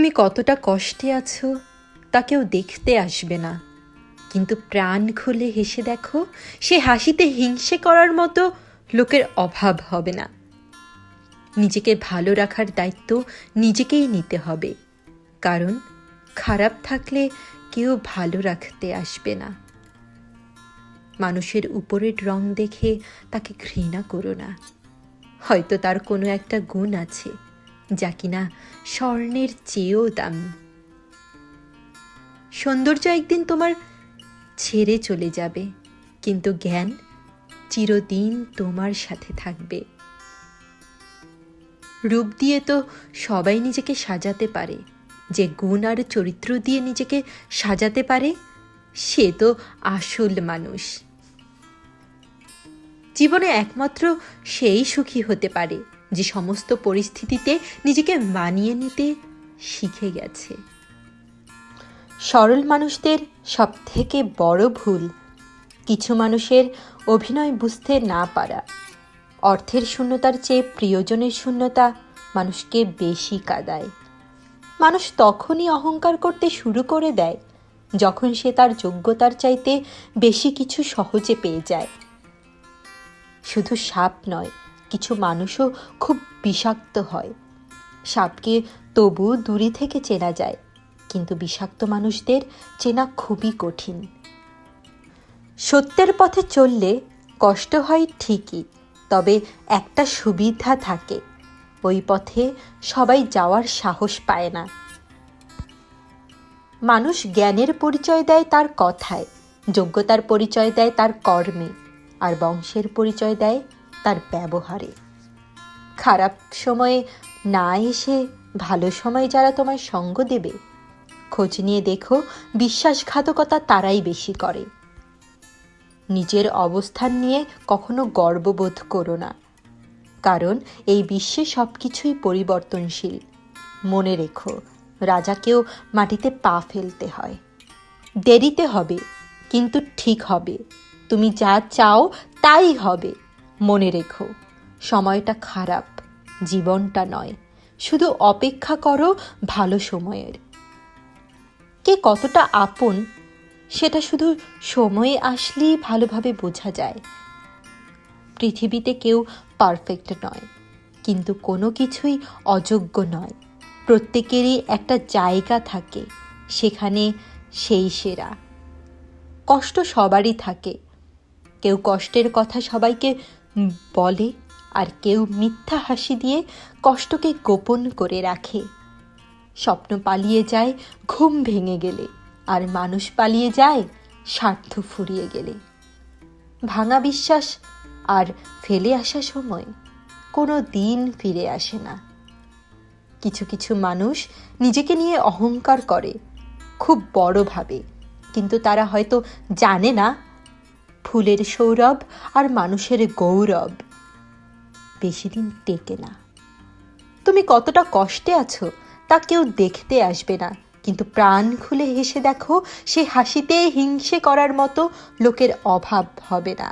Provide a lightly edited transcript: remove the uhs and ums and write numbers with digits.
তুমি কতটা কষ্টে আছো তা কেউ দেখতে আসবে না, কিন্তু প্রাণ খুলে হেসে দেখো, সে হাসিতে হিংসে করার মতো লোকের অভাব হবে না। নিজেকে ভালো রাখার দায়িত্ব নিজেকেই নিতে হবে, কারণ খারাপ থাকলে কেউ ভালো রাখতে আসবে না। মানুষের উপরের রং দেখে তাকে ঘৃণা করো না, হয়তো তার কোনো একটা গুণ আছে যা কিনা স্বর্ণের চেয়েও দামি। সৌন্দর্য একদিন তোমার ছেড়ে চলে যাবে, কিন্তু জ্ঞান চিরদিন তোমার সাথে থাকবে। রূপ দিয়ে তো সবাই নিজেকে সাজাতে পারে, যে গুণ আর চরিত্র দিয়ে নিজেকে সাজাতে পারে সে তো আসল মানুষ। জীবনে একমাত্র সেই সুখী হতে পারে যে সমস্ত পরিস্থিতিতে নিজেকে মানিয়ে নিতে শিখে গেছে। সরল মানুষদের সবথেকে বড় ভুল কিছু মানুষের অভিনয় বুঝতে না পারা। অর্থের শূন্যতার চেয়ে প্রিয়জনের শূন্যতা মানুষকে বেশি কাঁদায়। মানুষ তখনই অহংকার করতে শুরু করে দেয় যখন সে তার যোগ্যতার চাইতে বেশি কিছু সহজে পেয়ে যায়। শুধু সাপ নয়, কিছু মানুষও খুব বিষাক্ত হয়। সাপকে তবু দূরে থেকে চেনা যায়, কিন্তু বিষাক্ত মানুষদের চেনা খুবই কঠিন। সত্যের পথে চললে কষ্ট হয় ঠিকই, তবে একটা সুবিধা থাকে, ওই পথে সবাই যাওয়ার সাহস পায় না। মানুষ জ্ঞানের পরিচয় দেয় তার কথায়, যোগ্যতার পরিচয় দেয় তার কর্মে, আর বংশের পরিচয় দেয় তার ব্যবহারে। খারাপ সময়ে না এসে ভালো সময় যারা তোমার সঙ্গ দেবে, খোঁজ নিয়ে দেখো বিশ্বাসঘাতকতা তারাই বেশি করে। নিজের অবস্থান নিয়ে কখনো গর্ববোধ করো না, কারণ এই বিশ্বে সব কিছুই পরিবর্তনশীল। মনে রেখো, রাজাকেও মাটিতে পা ফেলতে হয়। দেরিতে হবে, কিন্তু ঠিক হবে। তুমি যা চাও তাই হবে। মনে রেখো, সময়টা খারাপ, জীবনটা নয়। শুধু অপেক্ষা করো ভালো সময়ের। কে কতটা আপন সেটা শুধু সময়ে আসলেই ভালোভাবে বোঝা যায়। পৃথিবীতে কেউ পারফেক্ট নয়, কিন্তু কোনো কিছুই অযোগ্য নয়। প্রত্যেকেরই একটা জায়গা থাকে, সেখানে সেই সেরা। কষ্ট সবারই থাকে, কেউ কষ্টের কথা সবাইকে বলে, আর কেউ মিথ্যা হাসি দিয়ে কষ্টকে গোপন করে রাখে। স্বপ্ন পালিয়ে যায় ঘুম ভেঙে গেলে, আর মানুষ পালিয়ে যায় স্বার্থ ফুরিয়ে গেলে। ভাঙা বিশ্বাস আর ফেলে আসা সময় কোনো দিন ফিরে আসে না। কিছু কিছু মানুষ নিজেকে নিয়ে অহংকার করে, খুব বড় ভাবে, কিন্তু তারা হয়তো জানে না ফুলের সৌরভ আর মানুষের গৌরব বেশি দিন টেকে না। তুমি কতটা কষ্টে আছো তা কেউ দেখতে আসবে না, কিন্তু প্রাণ খুলে হেসে দেখো, সে হাসিতে হিংসে করার মতো লোকের অভাব হবে না।